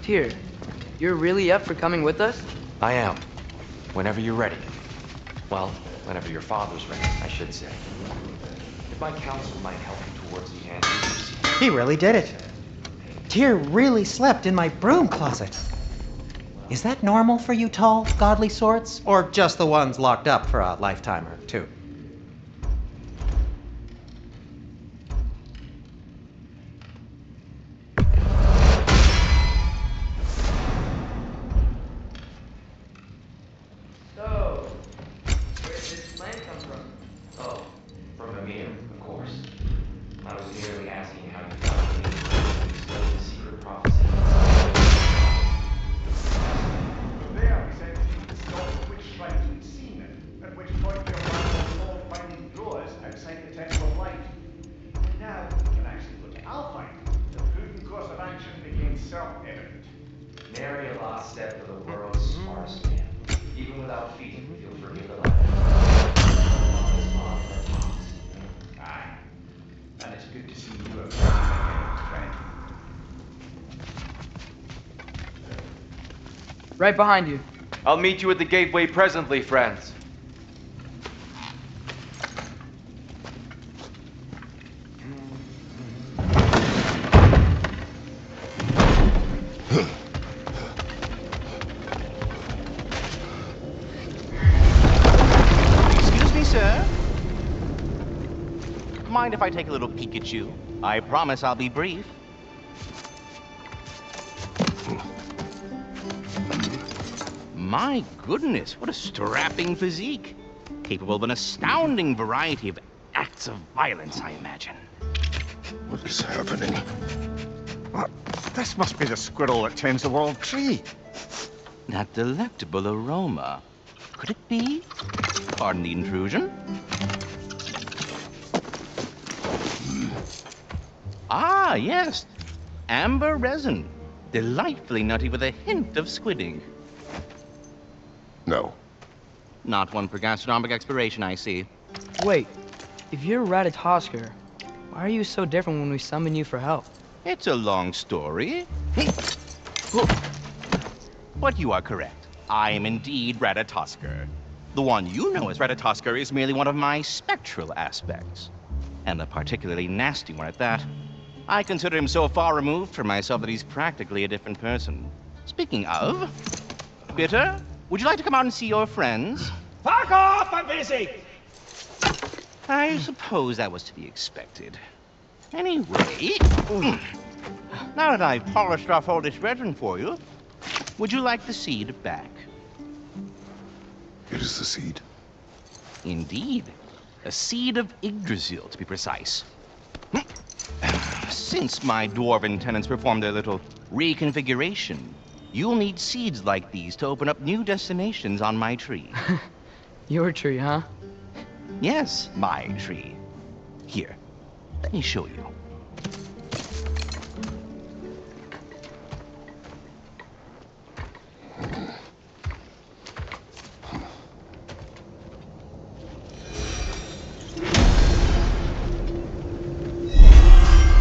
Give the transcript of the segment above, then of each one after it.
Tyr, you're really up for coming with us? I am. Whenever you're ready. Well, whenever your father's ready, I should say. If my counsel might help you towards the answers. He really did it. Tyr really slept in my broom closet. Is that normal for you tall, godly sorts? Or just the ones locked up for a lifetime or two? So, where did this plan come from? Oh, from Amir, of course. I was merely asking how you found me to explain the secret prophecy. From there, we sent you to discover which shrines we'd seen, at which point your man was all finding drawers outside the Temple of Light. And now we can actually go to Alpine. The prudent course of action became self-evident. Nary a lost step for the world's smartest man. Even without feet, feel free to life. Aye. And it's good to see you have friend. Right behind you. I'll meet you at the gateway presently, friends. Excuse me, sir. Mind if I take a little peek at you? I promise I'll be brief. My goodness, what a strapping physique. Capable of an astounding variety of acts of violence, I imagine. What is happening? What? This must be the squirrel that tends the world tree. That delectable aroma. Could it be? Pardon the intrusion. Ah, yes. Amber resin. Delightfully nutty with a hint of squidding. No. Not one for gastronomic exploration, I see. Wait, if you're Ratatoskr, why are you so different when we summon you for help? It's a long story. But you are correct. I am indeed Ratatoskr. The one you know as Ratatoskr is merely one of my spectral aspects. And a particularly nasty one at that. I consider him so far removed from myself that he's practically a different person. Speaking of, Bitter, would you like to come out and see your friends? Fuck off! I'm busy! I suppose that was to be expected. Anyway, now that I've polished off all this resin for you, would you like the seed back? It is the seed. Indeed. A seed of Yggdrasil, to be precise. Since my dwarven tenants performed their little reconfiguration, you'll need seeds like these to open up new destinations on my tree. Your tree, huh? Yes, my tree. Here, let me show you.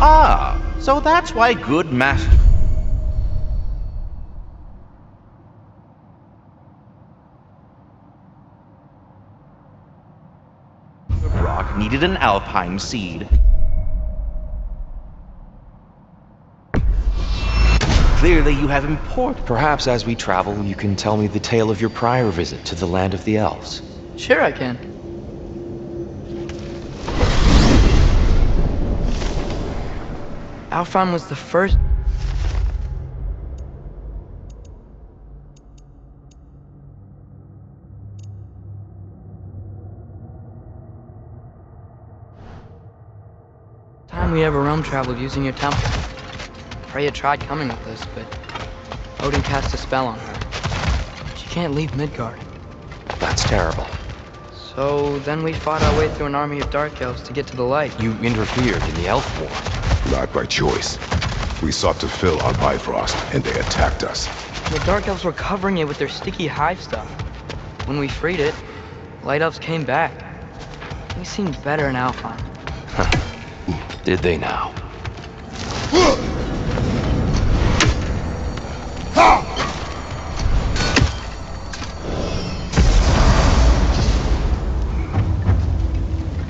Ah, so that's why good master... Rock needed an alpine seed. Clearly you have import. Perhaps as we travel, you can tell me the tale of your prior visit to the land of the elves. Sure I can. Alfheim was the first... time we ever realm traveled using your temple. Freya tried coming with us, but Odin cast a spell on her. She can't leave Midgard. That's terrible. So then we fought our way through an army of dark elves to get to the light. You interfered in the elf war. Not by choice. We sought to fill our Bifrost, and they attacked us. The dark elves were covering it with their sticky hive stuff. When we freed it, light elves came back. They seemed better in Alfheim. Did they now?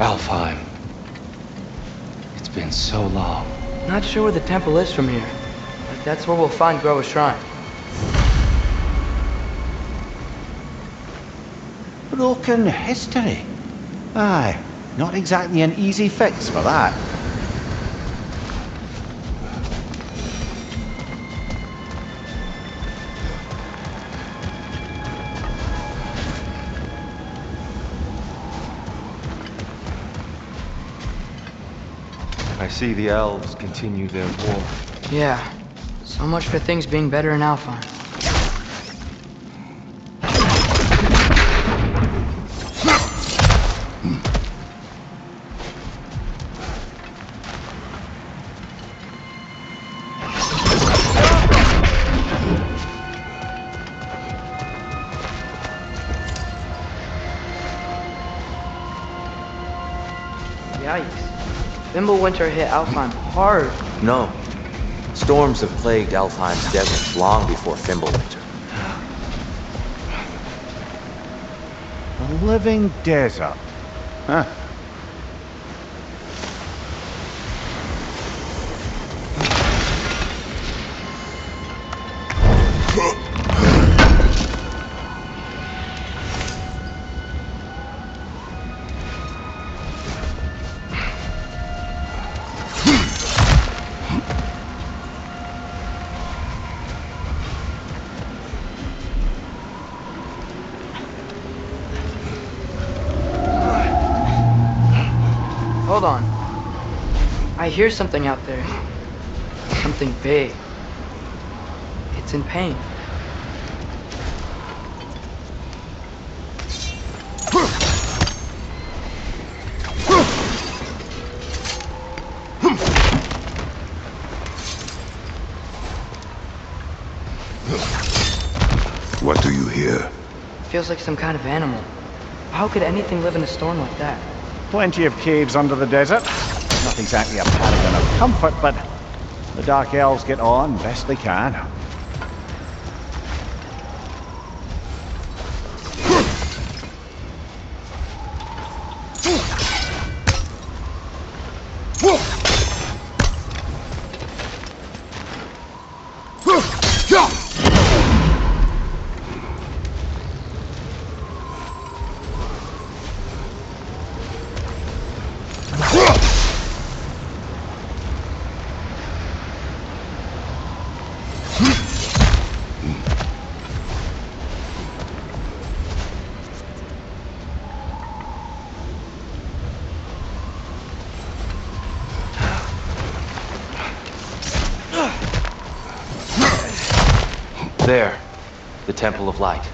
Alfheim. It's been so long. Not sure where the temple is from here, but that's where we'll find Groa's shrine. Broken history. Aye, not exactly an easy fix for that. I see the elves continue their war. Yeah, so much for things being better in Alfheim. Yikes. Winter hit Alfheim hard. No. Storms have plagued Alfheim's desert long before Winter. A living desert. Huh. Hold on. I hear something out there. Something big. It's in pain. What do you hear? Feels like some kind of animal. How could anything live in a storm like that? Plenty of caves under the desert. Not exactly a paragon of comfort, but the Dark Elves get on best they can. There. The Temple of Light.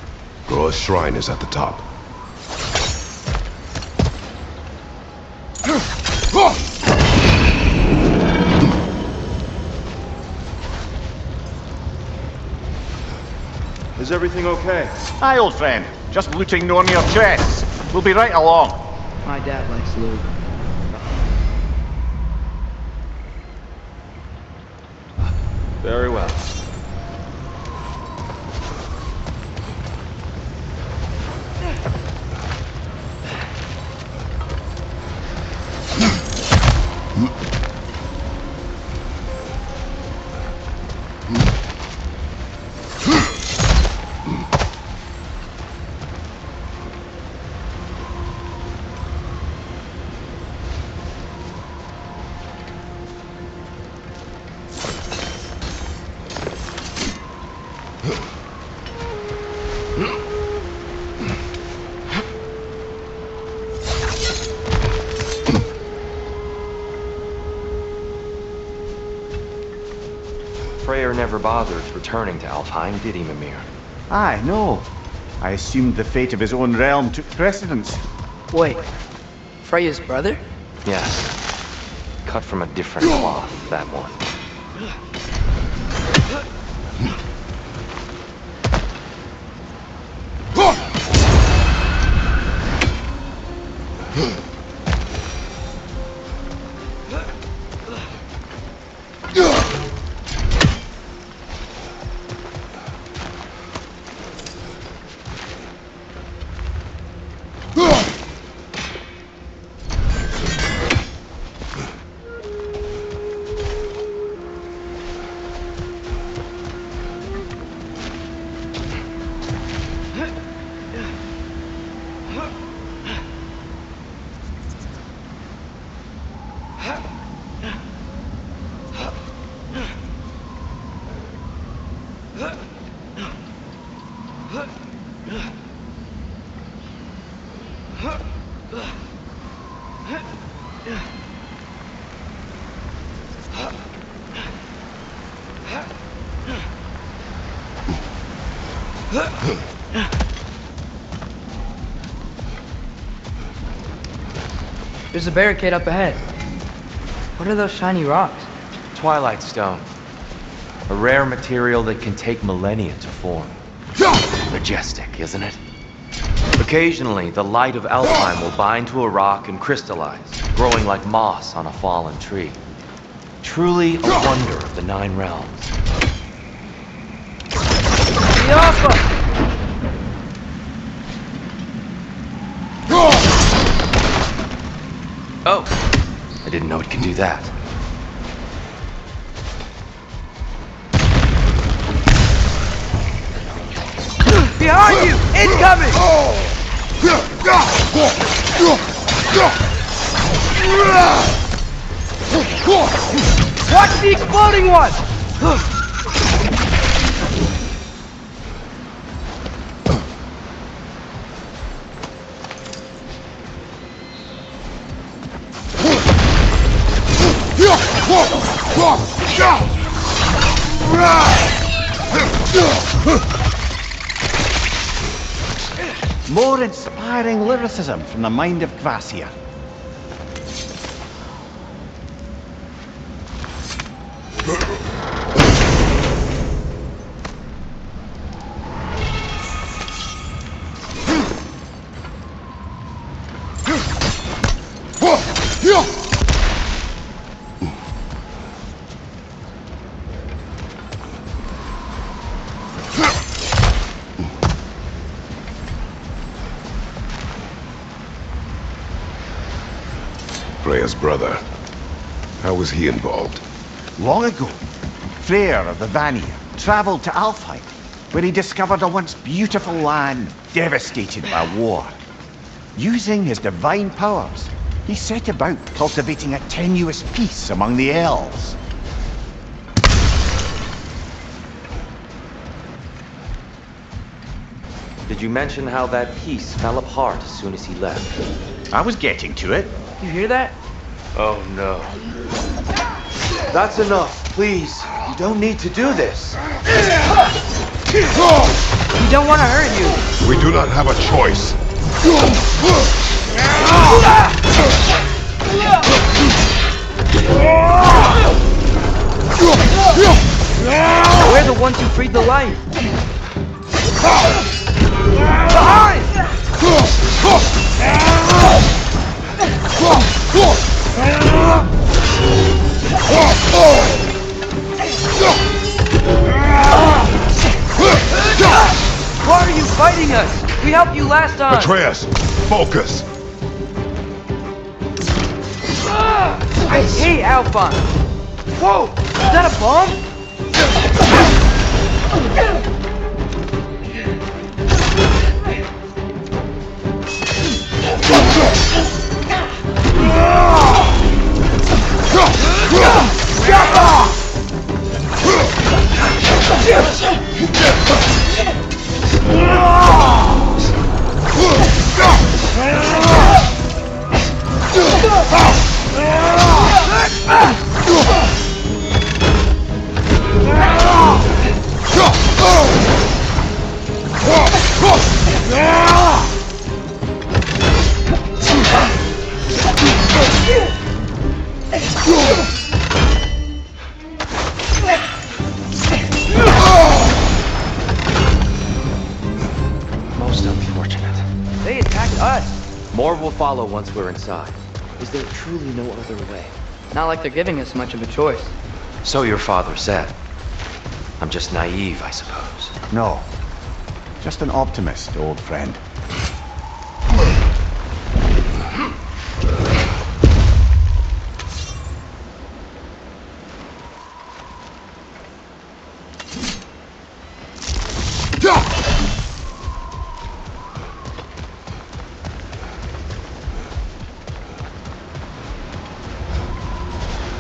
Groa's shrine is at the top. Is everything okay? Aye, old friend. Just looting on your chests. We'll be right along. My dad likes loot. Very well. Freyr never bothered returning to Alfheim, did he, Mimir? Aye, no. I assumed the fate of his own realm took precedence. Wait, Freya's brother? Yes. Cut from a different cloth, that one. There's a barricade up ahead. What are those shiny rocks? Twilight Stone. A rare material that can take millennia to form. Majestic, isn't it? Occasionally, the light of Alfheim will bind to a rock and crystallize, growing like moss on a fallen tree. Truly a wonder of the Nine Realms. Oh, I didn't know it could do that. Behind you! Incoming! Watch the exploding one! More inspiring lyricism from the mind of Kvasir. Freya's brother. How was he involved? Long ago, Freyr of the Vanir traveled to Alfheim, where he discovered a once beautiful land devastated by war. Using his divine powers, he set about cultivating a tenuous peace among the elves. Did you mention how that piece fell apart as soon as he left? I was getting to it. You hear that? Oh no. That's enough, please. You don't need to do this. We don't want to hurt you. We do not have a choice. We're the ones who freed the light. Behind! Why are you fighting us? We helped you last time. Atreus, focus. I hate Alphon. Whoa! Is that a bomb? Most unfortunate. They attacked us. More will follow once we're inside. Is there truly no other way? Not like they're giving us much of a choice. So your father said. I'm just naive, I suppose. No. Just an optimist, old friend.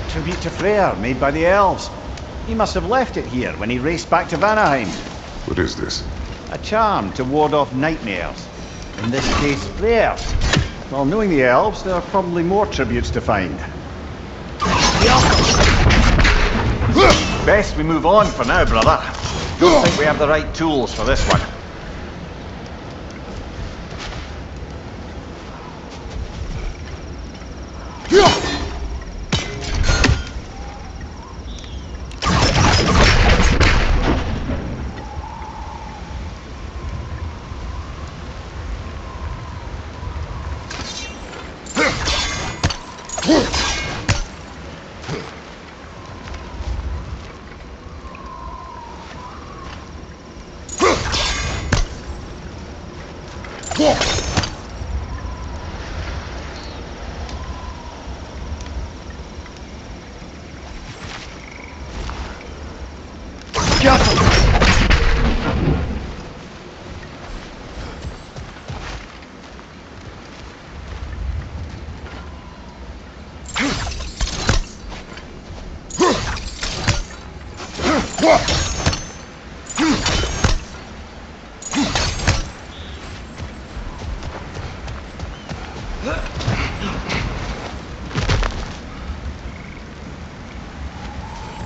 Tribute to Freyr made by the elves. He must have left it here when he raced back to Vanaheim. What is this? A charm to ward off nightmares. In this case, Freyr's. Well, knowing the elves, there are probably more tributes to find. Best we move on for now, brother. Don't think we have the right tools for this one.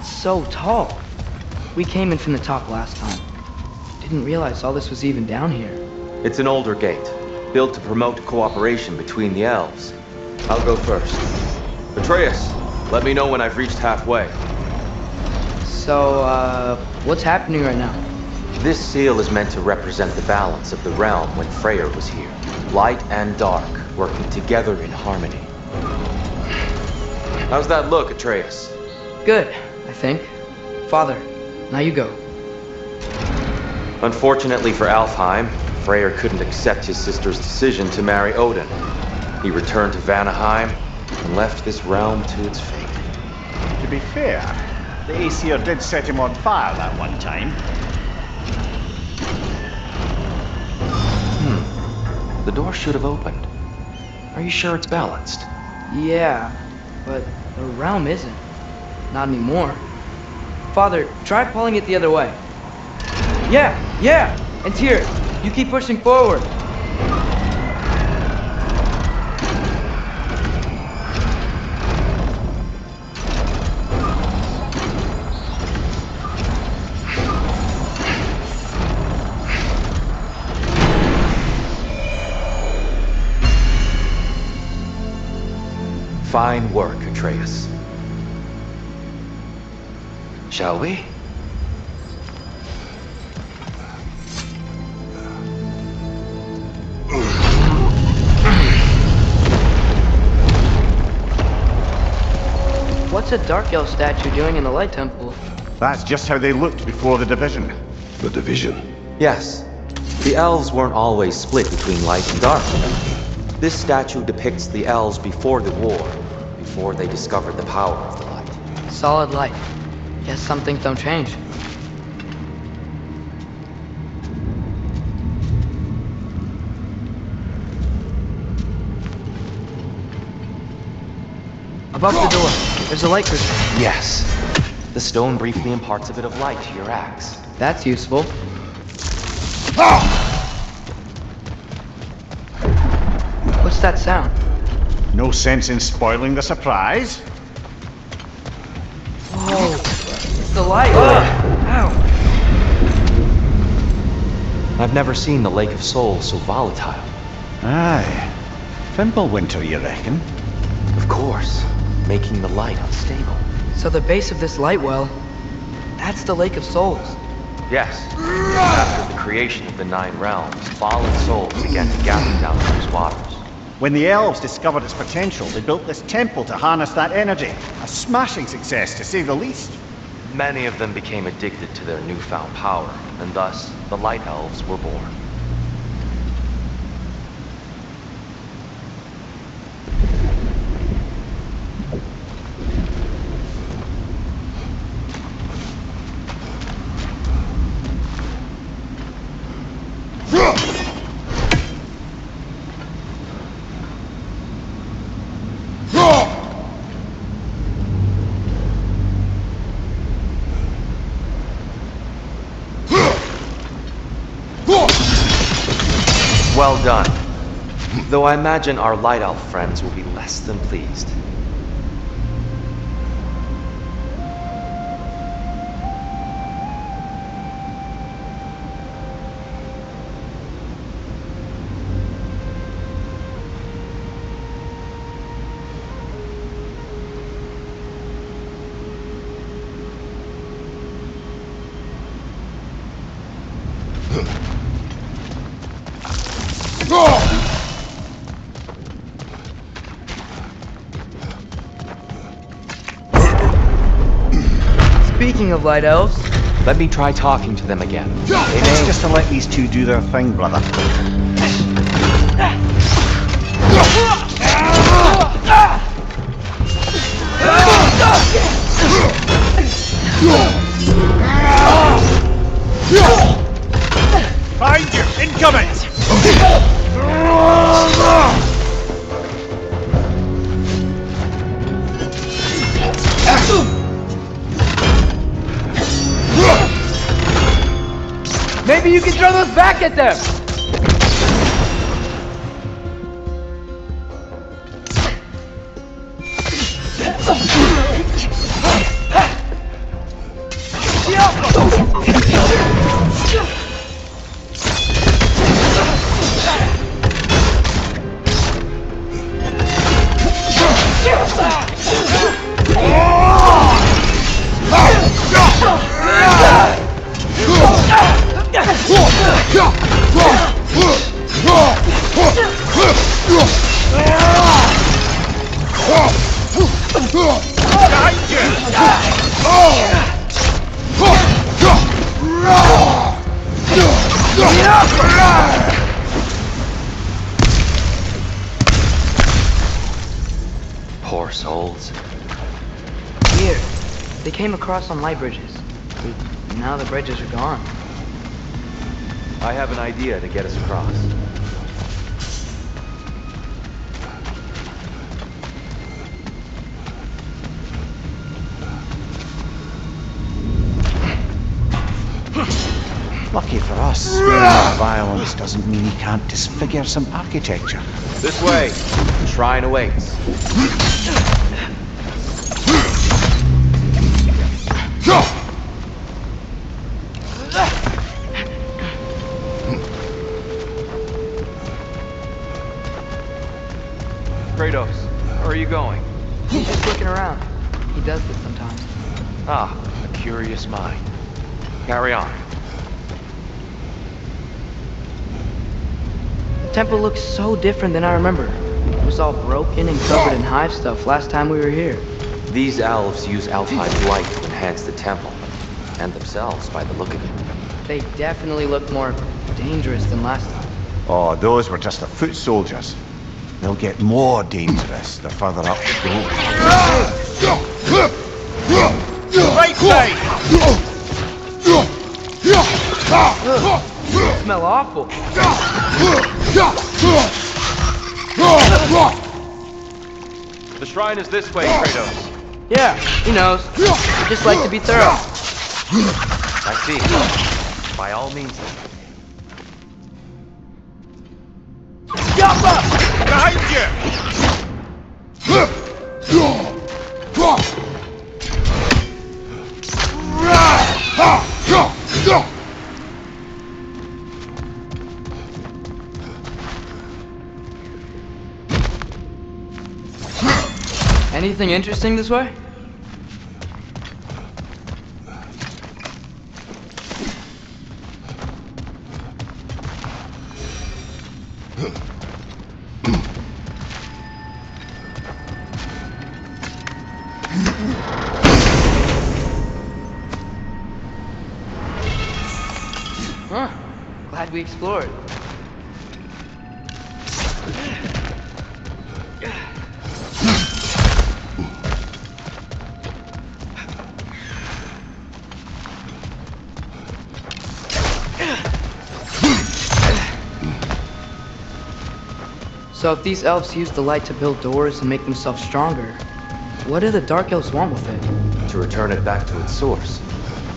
So tall. We came in from the top last time. Didn't realize all this was even down here. It's an older gate, built to promote cooperation between the elves. I'll go first. Atreus, let me know when I've reached halfway. So, what's happening right now? This seal is meant to represent the balance of the realm when Freyr was here. Light and dark, working together in harmony. How's that look, Atreus? Good, I think. Father, now you go. Unfortunately for Alfheim, Freyr couldn't accept his sister's decision to marry Odin. He returned to Vanaheim and left this realm to its fate. To be fair, the Aesir did set him on fire that one time. The door should have opened. Are you sure it's balanced? Yeah, but the realm isn't. Not anymore. Father, try pulling it the other way. Yeah! And Tyr, you keep pushing forward. Fine work, Atreus. Shall we? What's a Dark Elf statue doing in the Light Temple? That's just how they looked before the division. The division. Yes. The elves weren't always split between light and dark. This statue depicts the elves before the war, before they discovered the power of the light. Solid light. Guess some things don't change. Above the door, there's a light crystal. Yes. The stone briefly imparts a bit of light to your axe. That's useful. What's that sound? No sense in spoiling the surprise. Whoa! It's the light! Ow! I've never seen the Lake of Souls so volatile. Aye. Fimbulwinter, you reckon? Of course, making the light unstable. So the base of this light well, that's the Lake of Souls. Yes. After the creation of the Nine Realms, fallen souls began to gather down those waters. When the elves discovered its potential, they built this temple to harness that energy. A smashing success, to say the least. Many of them became addicted to their newfound power, and thus, the Light Elves were born. Though I imagine our light elf friends will be less than pleased. Speaking of light elves, Let me try talking to them again. It's just to let these two do their thing, brother. Find you! Incoming! maybe you can throw those back at them! Poor souls. Here, they came across on light bridges. But now the bridges are gone. I have an idea to get us across. Lucky for us, violence doesn't mean he can't disfigure some architecture. This way. The shrine awaits. Kratos, where are you going? He's just looking around. He does this sometimes. Ah, a curious mind. Carry on. The temple looks so different than I remember. It was all broken and covered in hive stuff last time we were here. These elves use Alfheim's light to enhance the temple, and themselves by the look of it. They definitely look more dangerous than last time. Oh, those were just the foot soldiers. They'll get more dangerous the further up you go. Right side! They smell awful. The shrine is this way, Kratos. Yeah, he knows. Just like to be thorough. I see. By all means. Behind you! Anything interesting this way? Huh. Glad we explored. So if these elves use the light to build doors and make themselves stronger, what do the Dark Elves want with it? To return it back to its source.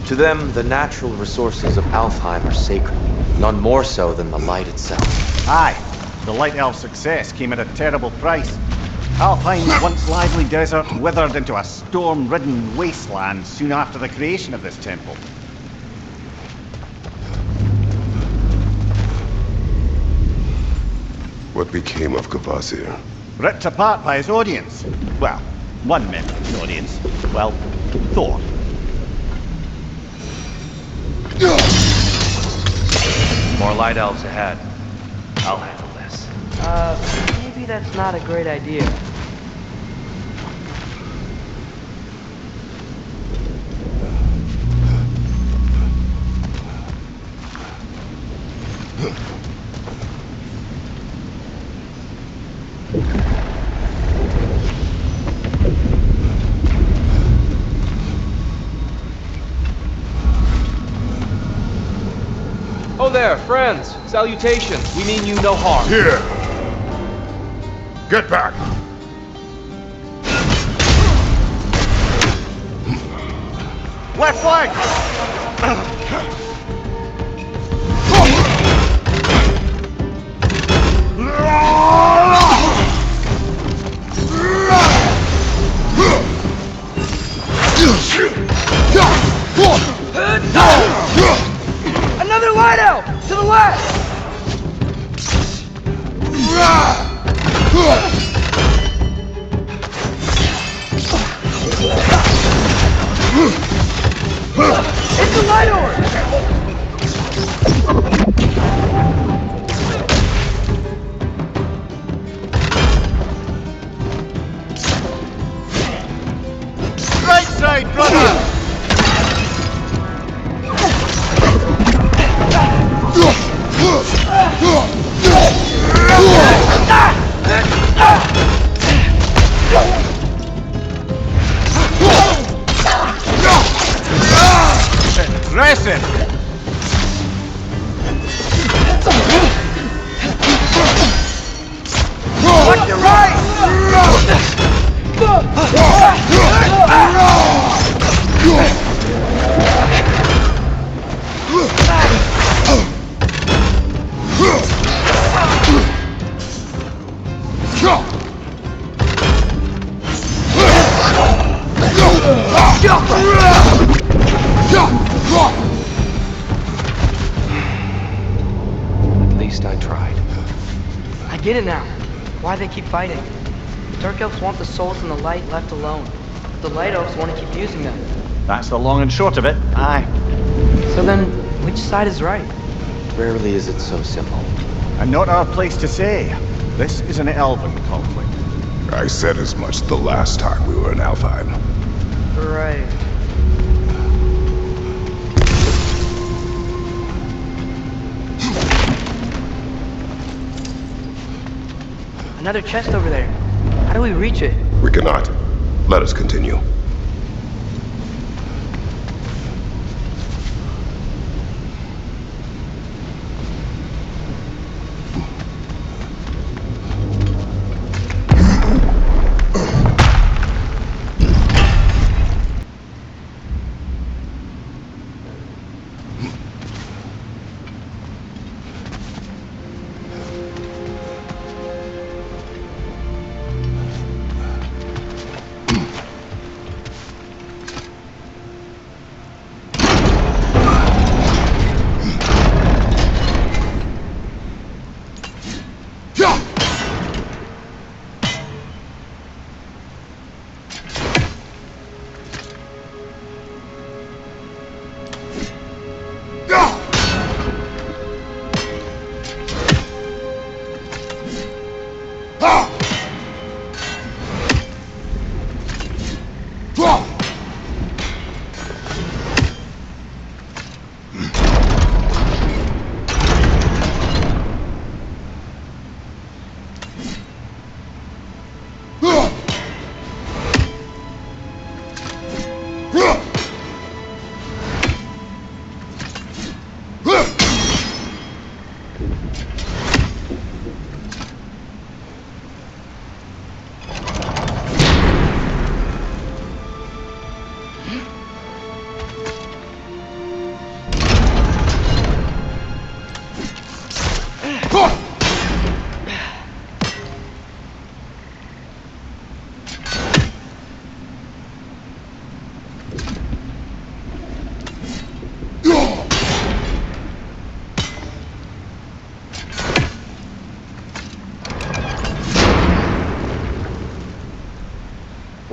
To them, the natural resources of Alfheim are sacred, none more so than the light itself. Aye, The Light Elf's success came at a terrible price. Alpine's once lively desert withered into a storm-ridden wasteland soon after the creation of this temple. What became of Kvasir? Ripped apart by his audience. Well, one member of his audience. Well, Thor. More light elves ahead. I'll handle this. Maybe that's not a great idea. Oh there, friends! Salutations! We mean you no harm. Here! Get back! Left flank! Another light elf! To the left! It's the light orb! Right side, brother! Impressive! Left to right! At least I tried. I get it now. Why they keep fighting. The Dark Elves want the souls in the light left alone. The Light Elves want to keep using them. That's the long and short of it. Aye. So then, which side is right? Rarely is it so simple. And not our place to say. This is an elven conflict. I said as much the last time we were in Alfheim. Right. Another chest over there. How do we reach it? We cannot. Let us continue.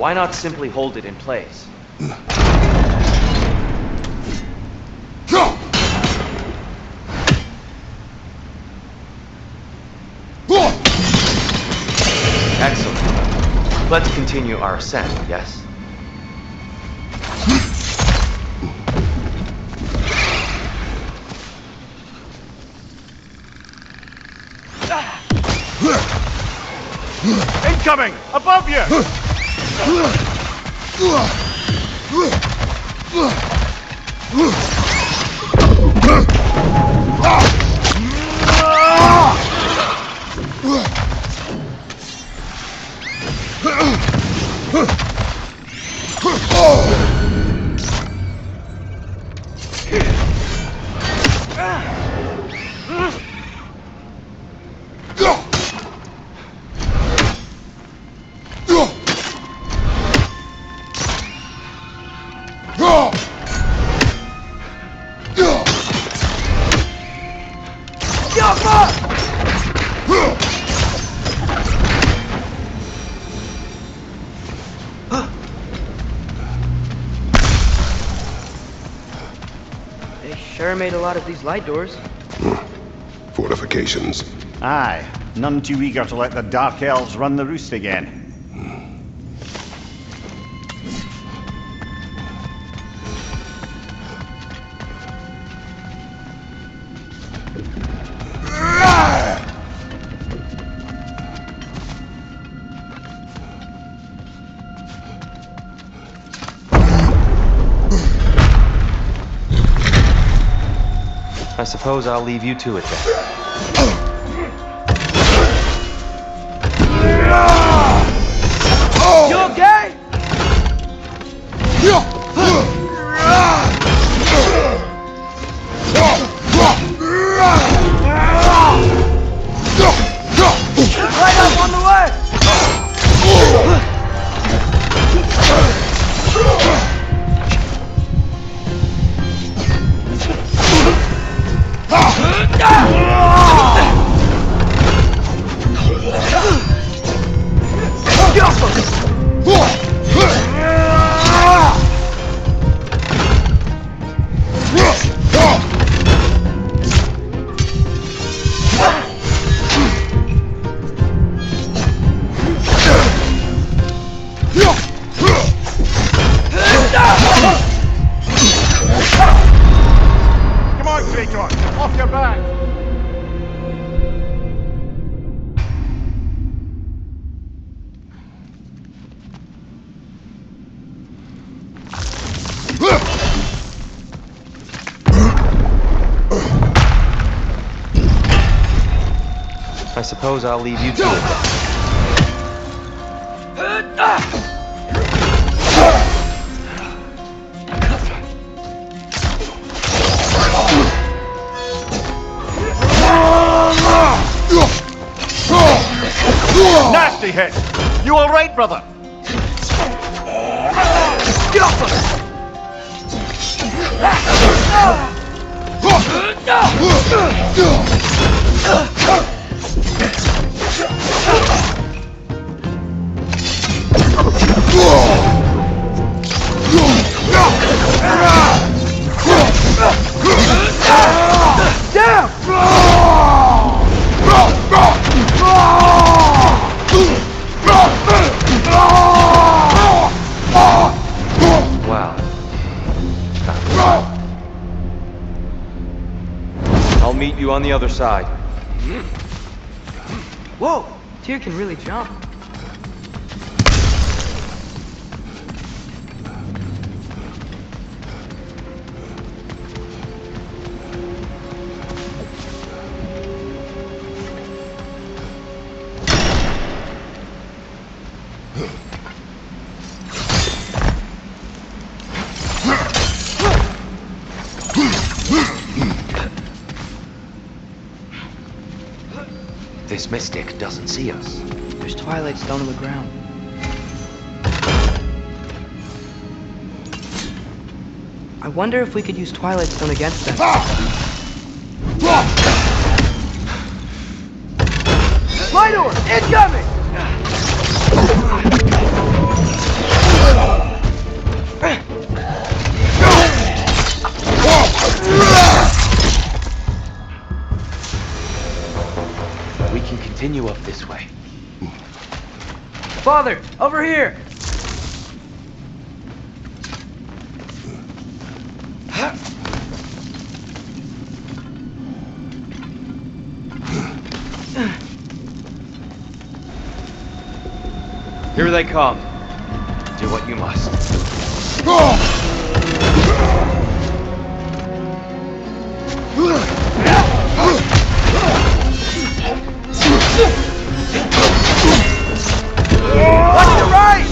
Why not simply hold it in place? Excellent. Let's continue our ascent, yes? Incoming! Above you! They sure made a lot of these light doors. Fortifications. Aye, none too eager to let the Dark Elves run the roost again. I suppose I'll leave you to it then. You okay? Right up on the way! Come on, Kratos! Off your back! I suppose I'll leave you to it then. Nasty hit! You alright, brother? Wow. I'll meet you on the other side. Whoa! Tyr can really jump. This mystic doesn't see us. There's Twilight Stone on the ground. I wonder if we could use Twilight Stone against them. Light door! Incoming! This way. Father, over here! Here they come. Do what you must. Watch your right!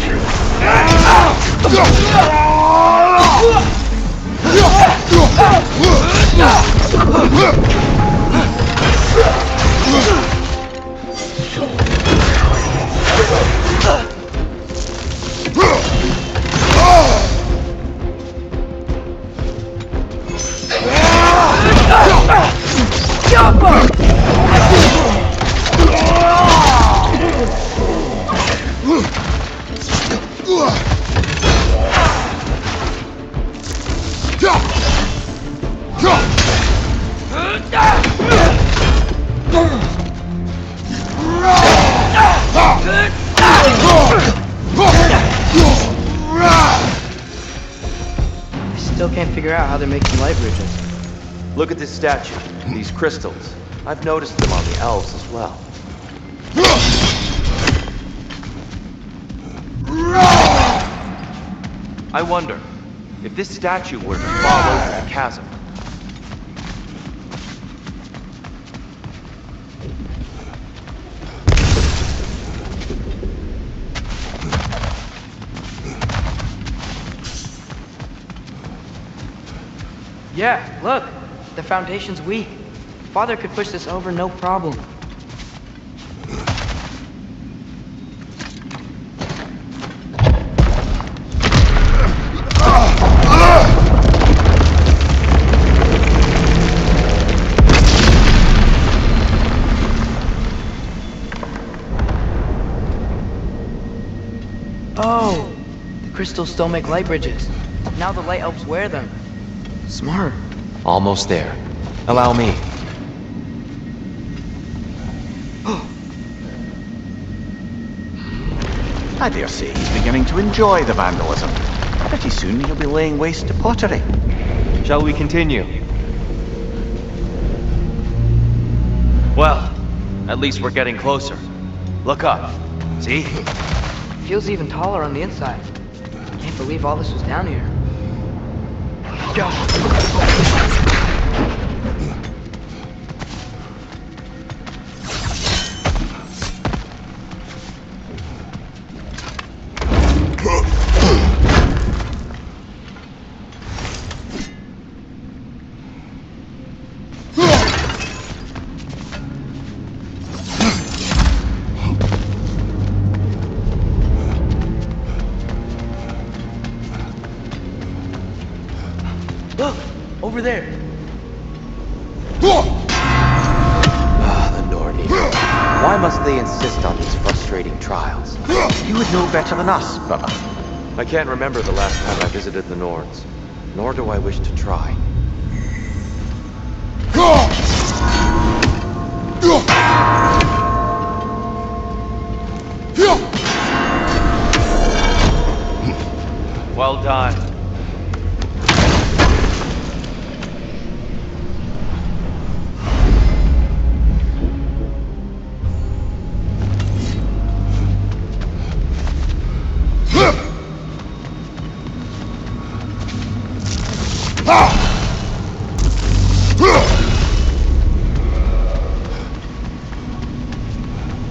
I still can't figure out how they're making light bridges. Look at this statue. These crystals. I've noticed them on the elves as well. I wonder, if this statue were to fall over the chasm, Yeah, look! The foundation's weak. Father could push this over no problem. Oh! The crystals still make light bridges. Now the light elves wear them. Smart. almost there. Allow me. I dare say he's beginning to enjoy the vandalism. Pretty soon he'll be laying waste to pottery. Shall we continue? Well, at least we're getting closer. Look up. See? Feels even taller on the inside. Can't believe all this was down here. Go! Look! Over there! Ah, the Norni. Why must they insist on these frustrating trials? You would know better than us, brother. I can't remember the last time I visited the Nords, nor do I wish to try. Well done.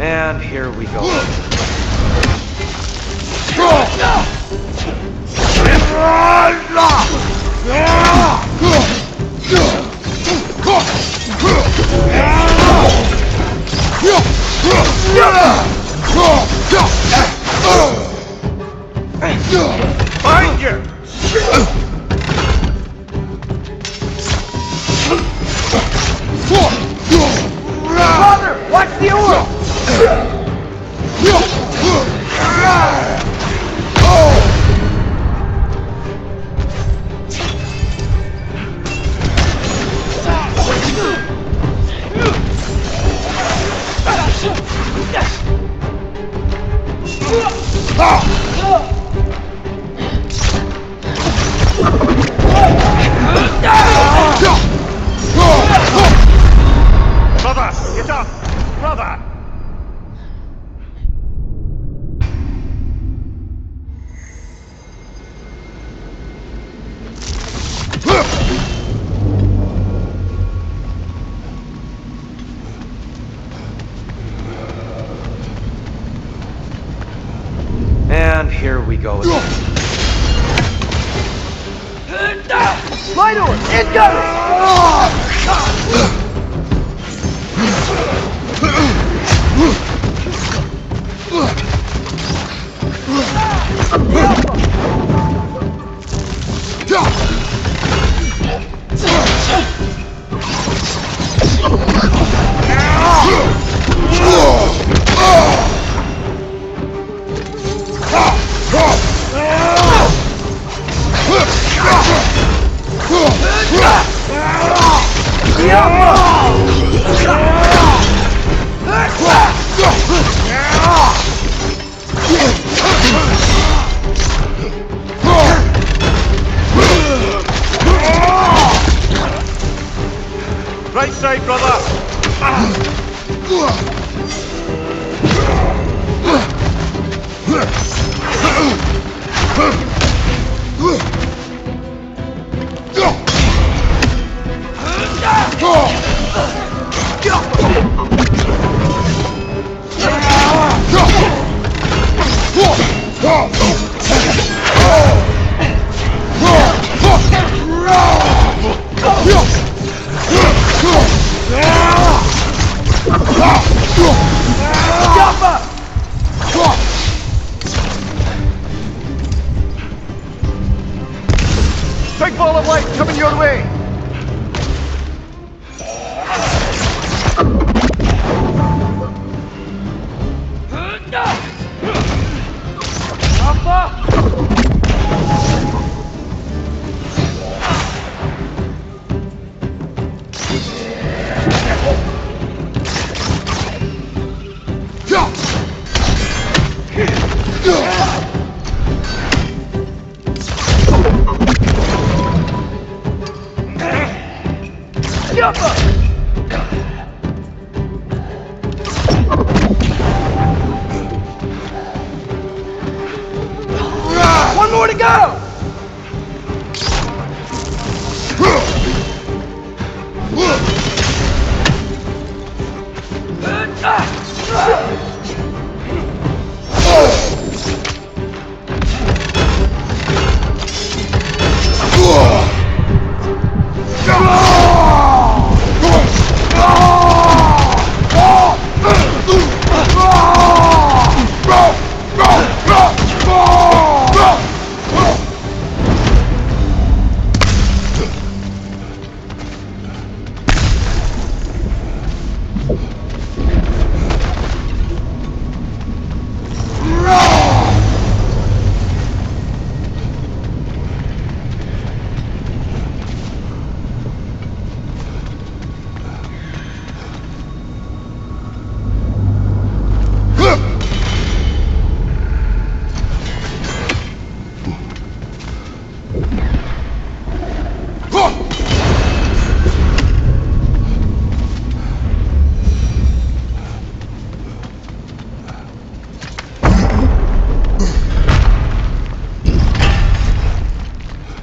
And here we go. Find you! Father! Watch the orb! Brother, get up! Brother! And here we go again. My door! Incoming! Right side, brother! Big ball of light coming your way! One more to go!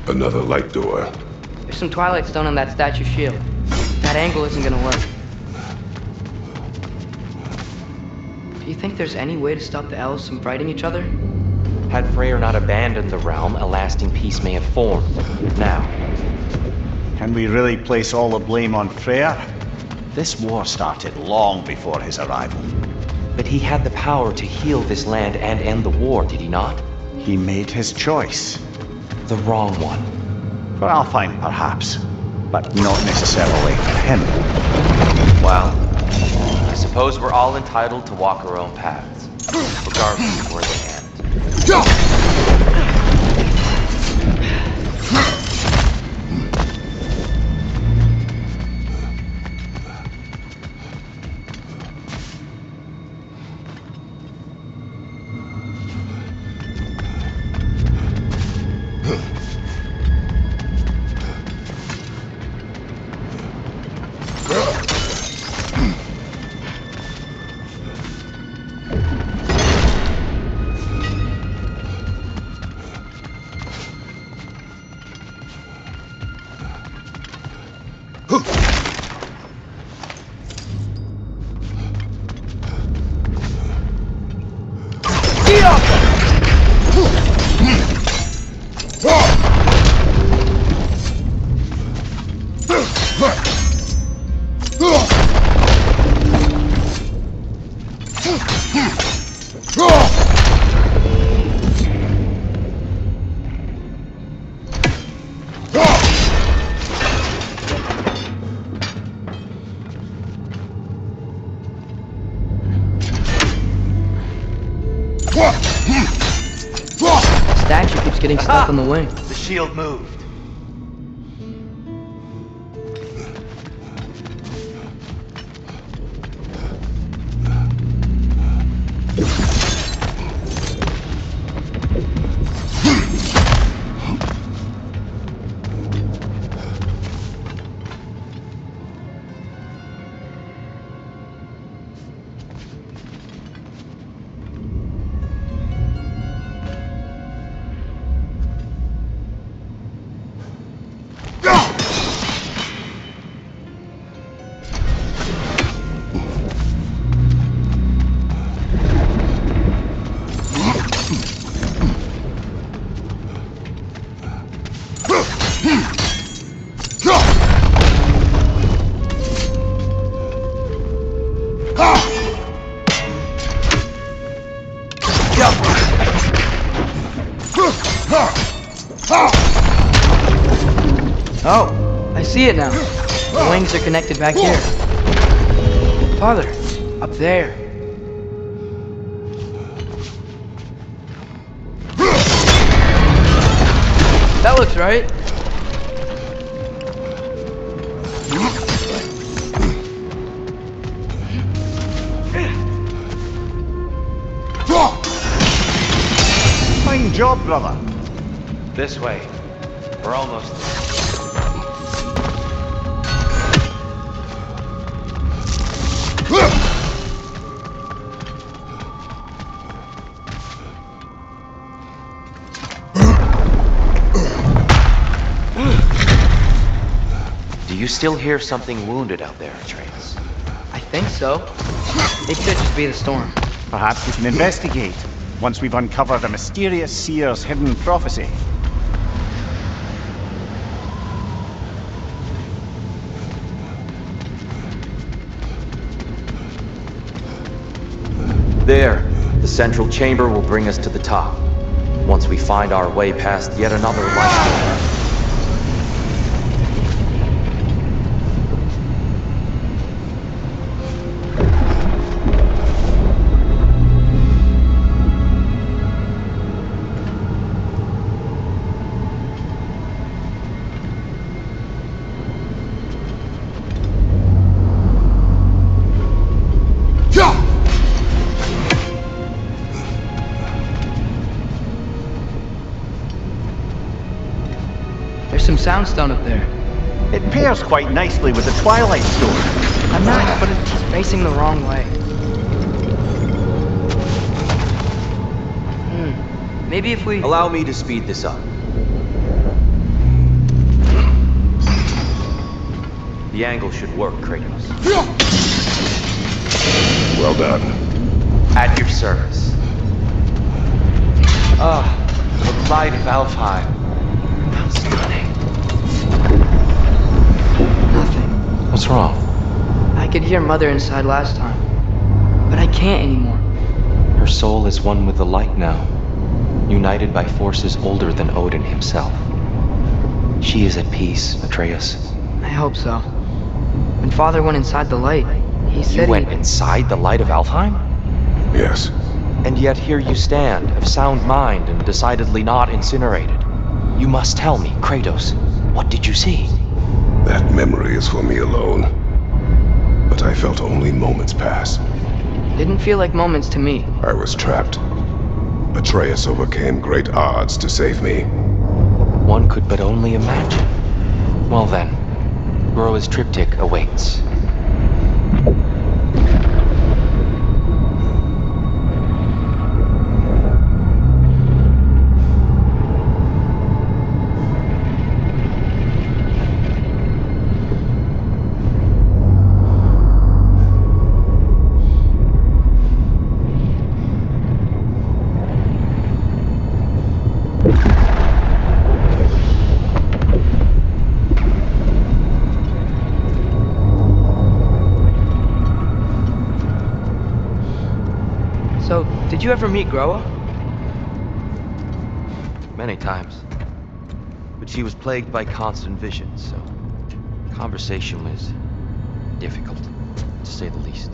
Another light door. There's some Twilight Stone on that statue shield. That angle isn't gonna work. Do you think there's any way to stop the elves from fighting each other? Had Freyr not abandoned the realm, a lasting peace may have formed. Now, Can we really place all the blame on Freyr? This war started long before his arrival. but he had the power to heal this land and end the war, did he not? He made his choice. The wrong one. For Alfheim, perhaps, but not necessarily for him. Well, I suppose we're all entitled to walk our own paths, regardless of where they end. Statue keeps getting stuck on the wing. The shield moved. Oh, I see it now. The wings are connected back here. Father, up there. That looks right. Fine job, brother. This way. We're almost there. Do you still hear something wounded out there, Atreus? I think so. It could just be the storm. Perhaps we can investigate once we've uncovered a mysterious seer's hidden prophecy. There. The central chamber will bring us to the top. Once we find our way past yet another light. There's some soundstone up there. It pairs quite nicely with the Twilight Stone. I'm not, but it's facing the wrong way. Maybe if we... Allow me to speed this up. The angle should work, Kratos. Well done. At your service. The light of Alfheim. How stunning. Nothing. What's wrong? I could hear Mother inside last time, but I can't anymore. Her soul is one with the light now, united by forces older than Odin himself. She is at peace, Atreus. I hope so. When Father went inside the light, he said You went inside the light of Alfheim? Yes. And yet here you stand, of sound mind and decidedly not incinerated. You must tell me, Kratos, what did you see? That memory is for me alone. But I felt only moments pass. Didn't feel like moments to me. I was trapped. Atreus overcame great odds to save me. One could but only imagine. Well then, Groa's triptych awaits. you ever meet Groa? Many times. But she was plagued by constant visions, so conversation was difficult, to say the least.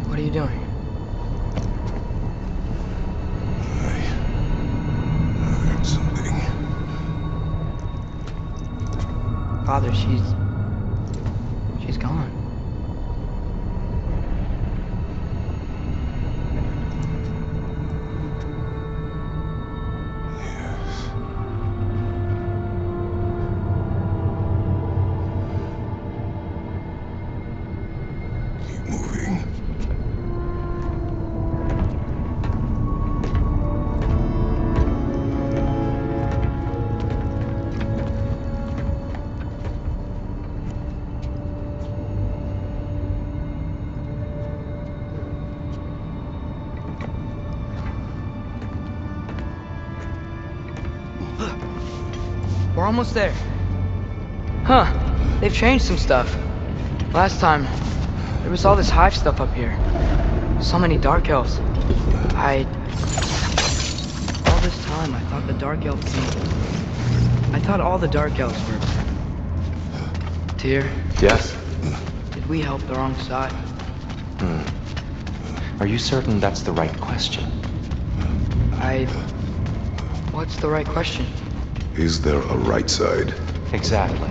What are you doing? I heard something. Father, she's gone. Yes. Keep moving. We're almost there. Huh. They've changed some stuff. Last time, there was all this hive stuff up here. So many dark elves. All this time, I thought the dark elf king. I thought all the dark elves were... Tyr, Yes? did we help the wrong side? Are you certain that's the right question? What's the right question? Is there a right side? Exactly.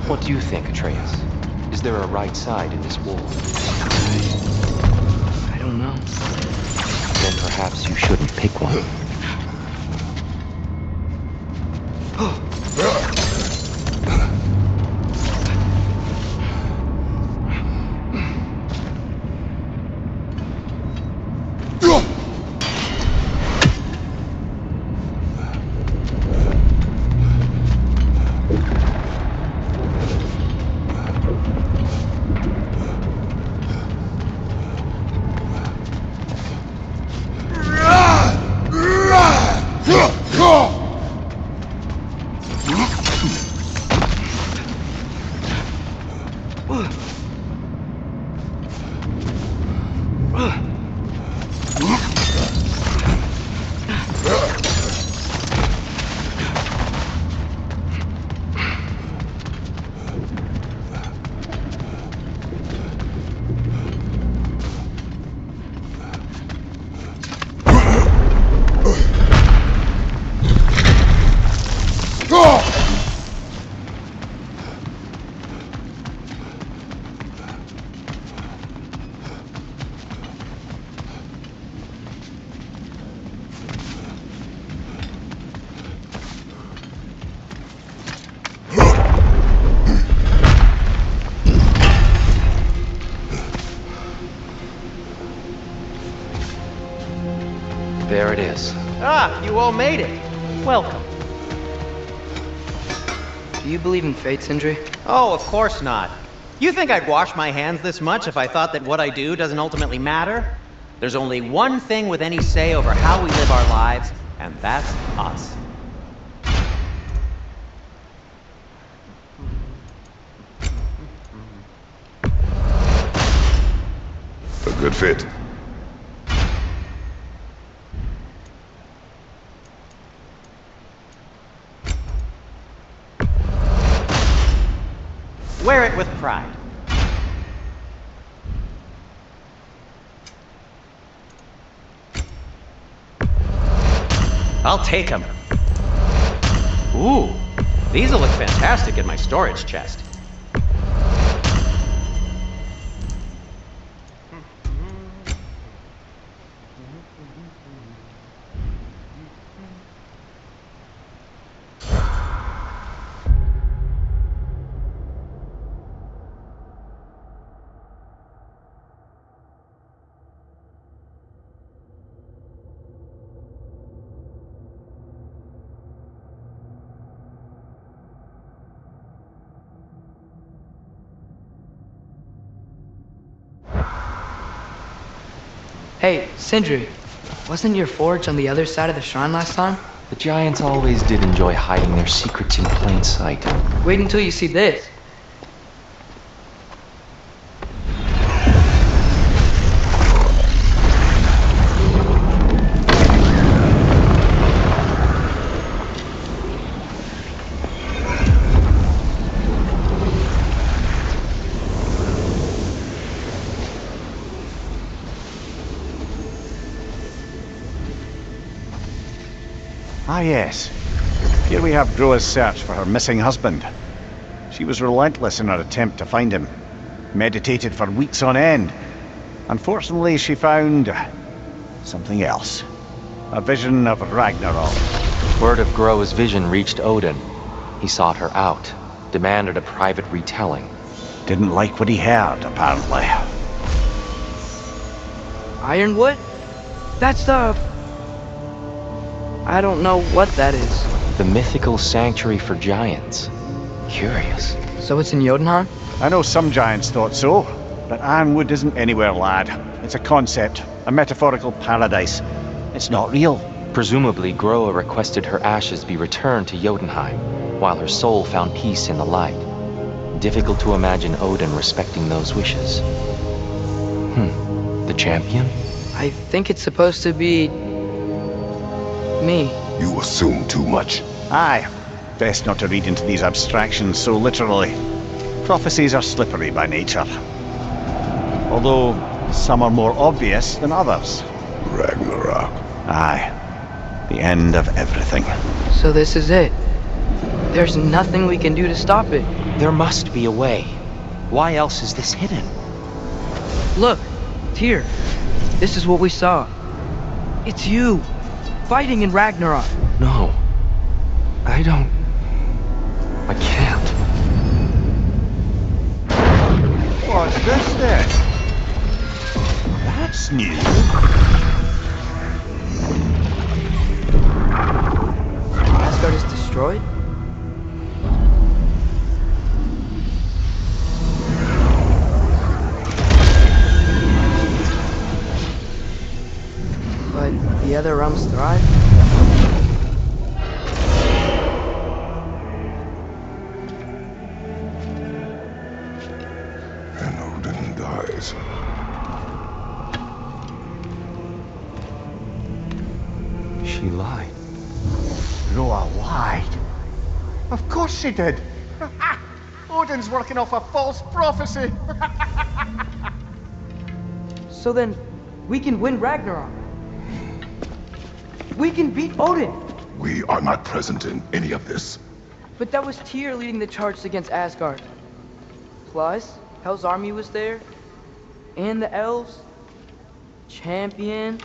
What do you think, Atreus? Is there a right side in this war? I don't know. Then perhaps you shouldn't pick one. There it is. Ah, you all made it. Welcome. Do you believe in fate, Sindri? Oh, of course not. You think I'd wash my hands this much if I thought that what I do doesn't ultimately matter? There's only one thing with any say over how we live our lives, and that's us. A good fit. Wear it with pride. I'll take them. Ooh, these'll look fantastic in my storage chest. Hey, Sindri, wasn't your forge on the other side of the shrine last time? The giants always did enjoy hiding their secrets in plain sight. Wait until you see this. Ah, yes. Here we have Groa's search for her missing husband. She was relentless in her attempt to find him. Meditated for weeks on end. Unfortunately, she found something else. A vision of Ragnarok. Word of Groa's vision reached Odin. He sought her out, demanded a private retelling. Didn't like what he heard, apparently. Ironwood? That's the... I don't know what that is. The mythical sanctuary for giants. Curious. So it's in Jotunheim? I know some giants thought so, but Ironwood isn't anywhere, lad. It's a concept, a metaphorical paradise. It's not real. Presumably, Groa requested her ashes be returned to Jotunheim, while her soul found peace in the light. Difficult to imagine Odin respecting those wishes. The champion? I think it's supposed to be... me. You assume too much. Aye. Best not to read into these abstractions so literally. Prophecies are slippery by nature. Although, some are more obvious than others. Ragnarok. Aye. The end of everything. So this is it. There's nothing we can do to stop it. There must be a way. Why else is this hidden? Look, Tyr. This is what we saw. It's you, fighting in Ragnarok. No. I don't... I can't. What's this then? That's new. Asgard is destroyed? But the other realms thrive? And Odin dies. She lied. Groa lied. Of course she did. Odin's working off a false prophecy. So then, we can win Ragnarok. We can beat Odin. We are not present in any of this. But that was Tyr leading the charge against Asgard. Plus, Hell's army was there. And the elves. Champion.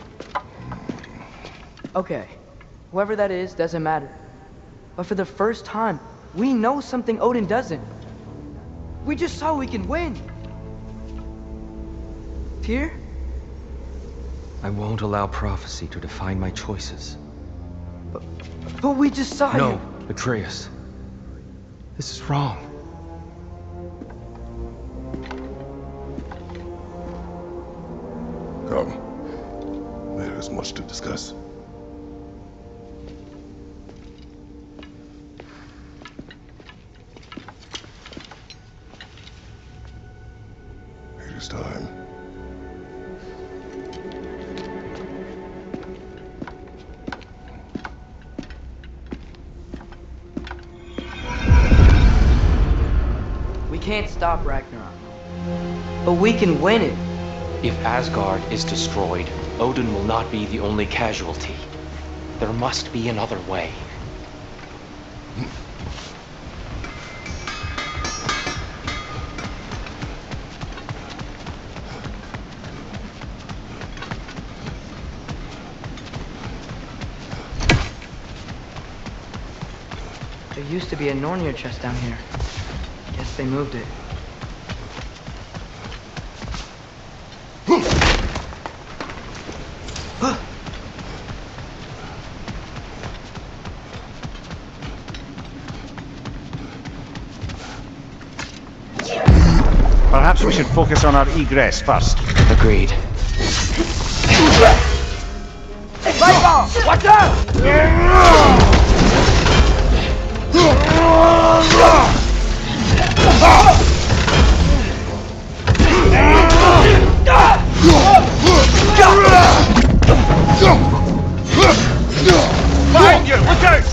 Okay, whoever that is doesn't matter. But for the first time, we know something Odin doesn't. We just saw we can win. Tyr? I won't allow prophecy to define my choices. But we just saw No, you. Atreus. This is wrong. Come. There is much to discuss. It is time. We can't stop Ragnarok. But we can win it. If Asgard is destroyed, Odin will not be the only casualty. There must be another way. There used to be a Nornir chest down here. Guess they moved it. Perhaps we should focus on our egress first. Agreed. Light ball! Watch out! Behind you! Look out!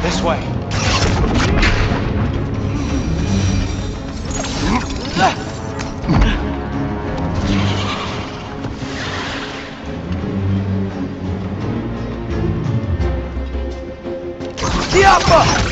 This way. Diablo!